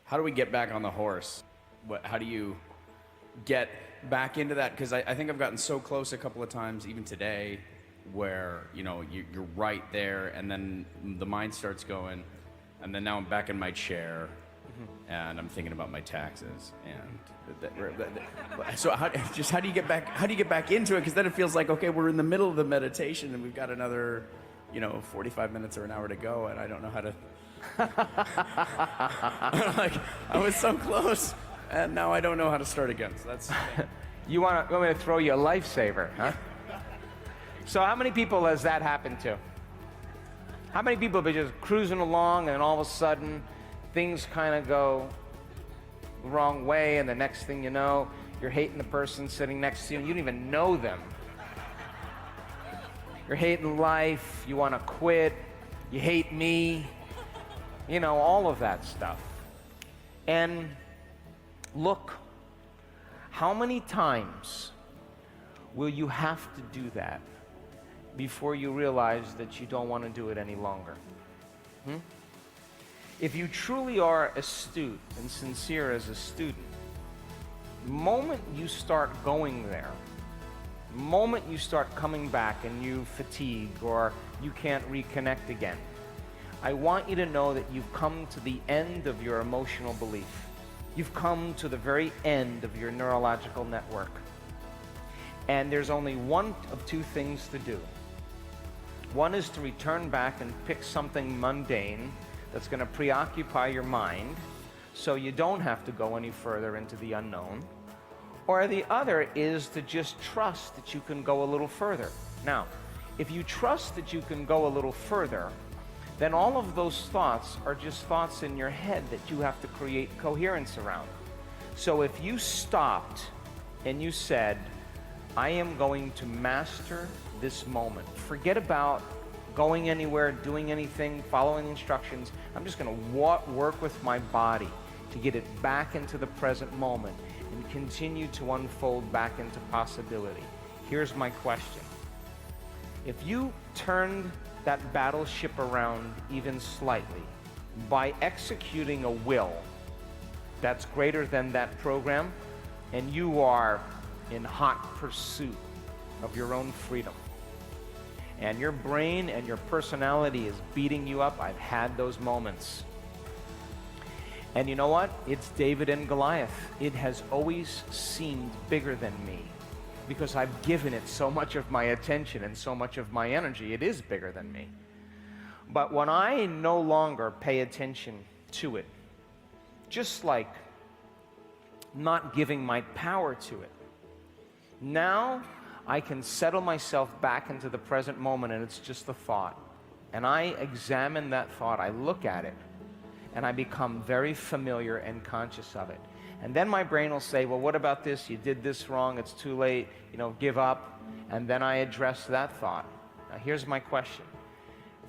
How do we get back on the horse? How do you get back into that? Because I think I've gotten so close a couple of times, even today, where you're right there, and then the mind starts going, and then now I'm back in my chair, and I'm thinking about my taxes, and so how do you get back? How do you get back into it? Because then it feels like, okay, we're in the middle of the meditation, and we've got another 45 minutes or an hour to go, and I don't know how to. Like, I was so close, and now I don't know how to start again. So that's. You want me to throw you a lifesaver, huh? So how many people has that happened to? How many people have been just cruising along, and all of a sudden things kind of go the wrong way, and the next thing you know, you're hating the person sitting next to you, and you don't even know them. You're hating life, you want to quit, you hate me, all of that stuff. And look, how many times will you have to do that before you realize that you don't want to do it any longer? If you truly are astute and sincere as a student, the moment you start going there, the moment you start coming back and you fatigue or you can't reconnect again, I want you to know that you've come to the end of your emotional belief. You've come to the very end of your neurological network. And there's only one of two things to do. One is to return back and pick something mundane that's going to preoccupy your mind so you don't have to go any further into the unknown. Or the other is to just trust that you can go a little further. Now, if you trust that you can go a little further, then all of those thoughts are just thoughts in your head that you have to create coherence around. So if you stopped and you said, I am going to master this moment. Forget about going anywhere, doing anything, following instructions. I'm just going to work with my body to get it back into the present moment and continue to unfold back into possibility. Here's my question. If you turned that battleship around even slightly by executing a will that's greater than that program, and you are in hot pursuit of your own freedom, and your brain and your personality is beating you up. I've had those moments. And you know what? It's David and Goliath. It has always seemed bigger than me because I've given it so much of my attention and so much of my energy. It is bigger than me. But when I no longer pay attention to it, just like not giving my power to it, now I can settle myself back into the present moment, and it's just a thought. And I examine that thought, I look at it, and I become very familiar and conscious of it. And then my brain will say, well, what about this? You did this wrong, it's too late, give up. And then I address that thought. Now here's my question.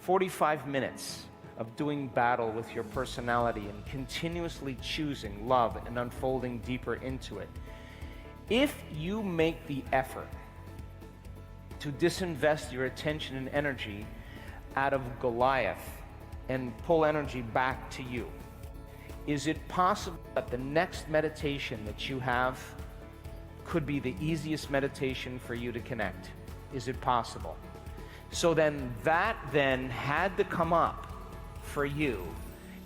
45 minutes of doing battle with your personality and continuously choosing love and unfolding deeper into it. If you make the effort to disinvest your attention and energy out of Goliath and pull energy back to you, is it possible that the next meditation that you have could be the easiest meditation for you to connect? Is it possible? So then that had to come up for you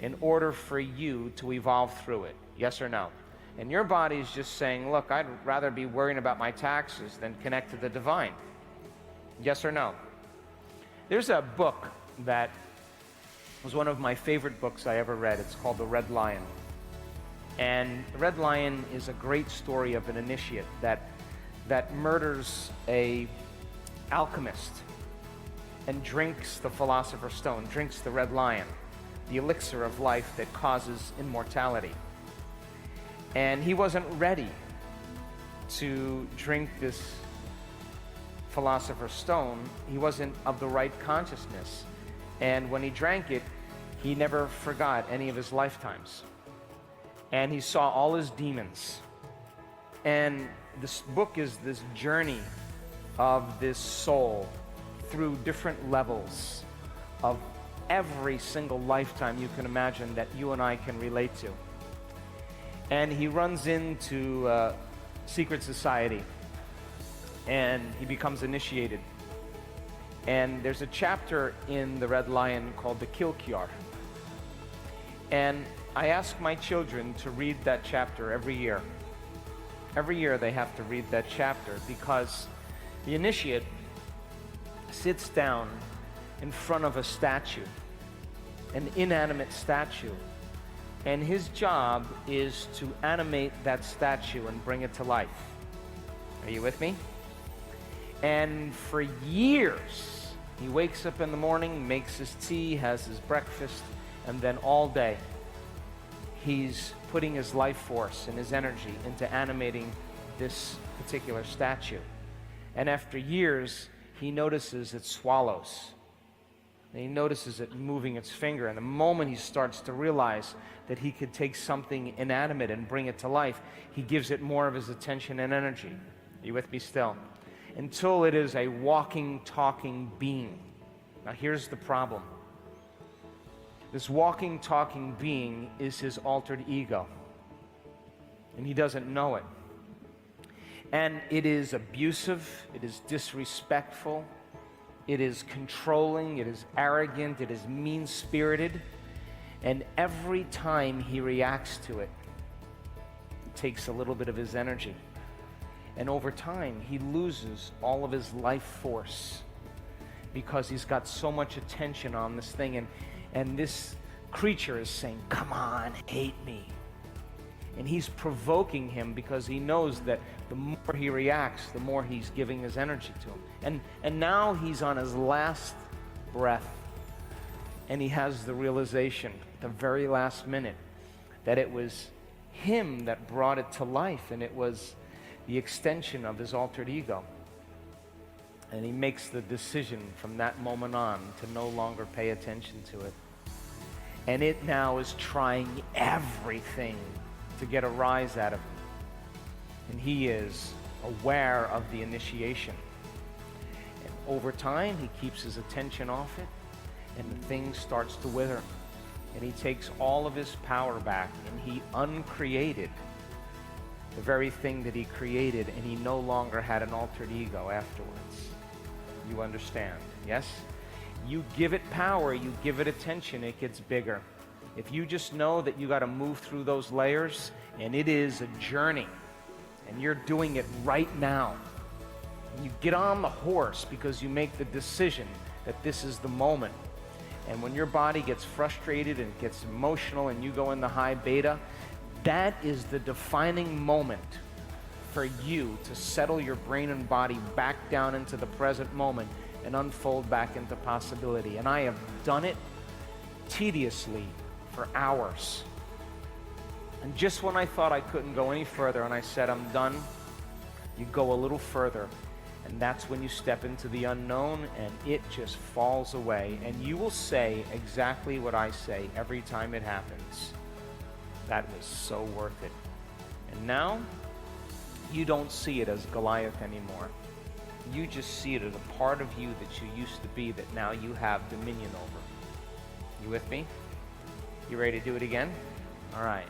in order for you to evolve through it. Yes or no? And your body's just saying, look, I'd rather be worrying about my taxes than connect to the divine. Yes or no? There's a book that was one of my favorite books I ever read. It's called The Red Lion. And The Red Lion is a great story of an initiate that murders a alchemist and drinks the Philosopher's Stone, drinks the Red Lion, the elixir of life that causes immortality. And he wasn't ready to drink this Philosopher's Stone. He wasn't of the right consciousness. And when he drank it, he never forgot any of his lifetimes. And he saw all his demons. And this book is this journey of this soul through different levels of every single lifetime you can imagine that you and I can relate to. And he runs into secret society, and he becomes initiated. And there's a chapter in the Red Lion called the Kilkyar. And I ask my children to read that chapter every year. Every year they have to read that chapter, because the initiate sits down in front of a statue, an inanimate statue, and his job is to animate that statue and bring it to life. Are you with me? And for years, he wakes up in the morning, makes his tea, has his breakfast, and then all day, he's putting his life force and his energy into animating this particular statue. And after years, he notices it swallows. And he notices it moving its finger. And the moment he starts to realize that he could take something inanimate and bring it to life, he gives it more of his attention and energy. Are you with me still? Until it is a walking, talking being. Now here's the problem. This walking, talking being is his altered ego. And he doesn't know it. And it is abusive, it is disrespectful, it is controlling, it is arrogant, it is mean-spirited. And every time he reacts to it, it takes a little bit of his energy. And over time, he loses all of his life force because he's got so much attention on this thing. And this creature is saying, come on, hate me. And he's provoking him because he knows that the more he reacts, the more he's giving his energy to him. And now he's on his last breath. And he has the realization at the very last minute that it was him that brought it to life, and it was the extension of his altered ego. And he makes the decision from that moment on to no longer pay attention to it. And it now is trying everything to get a rise out of him. And he is aware of the initiation. And over time, he keeps his attention off it, and the thing starts to wither. And he takes all of his power back, and he uncreated the very thing that he created, and he no longer had an altered ego afterwards. You understand? Yes? You give it power, you give it attention, it gets bigger. If you just know that you got to move through those layers, and it is a journey, and you're doing it right now. You get on the horse because you make the decision that this is the moment. And when your body gets frustrated and gets emotional and you go in the high beta, that is the defining moment for you to settle your brain and body back down into the present moment and unfold back into possibility. And I have done it tediously for hours. And just when I thought I couldn't go any further and I said, I'm done, you go a little further. And that's when you step into the unknown, and it just falls away. And you will say exactly what I say every time it happens. That was so worth it. And now, you don't see it as Goliath anymore. You just see it as a part of you that you used to be, that now you have dominion over. You with me? You ready to do it again? All right.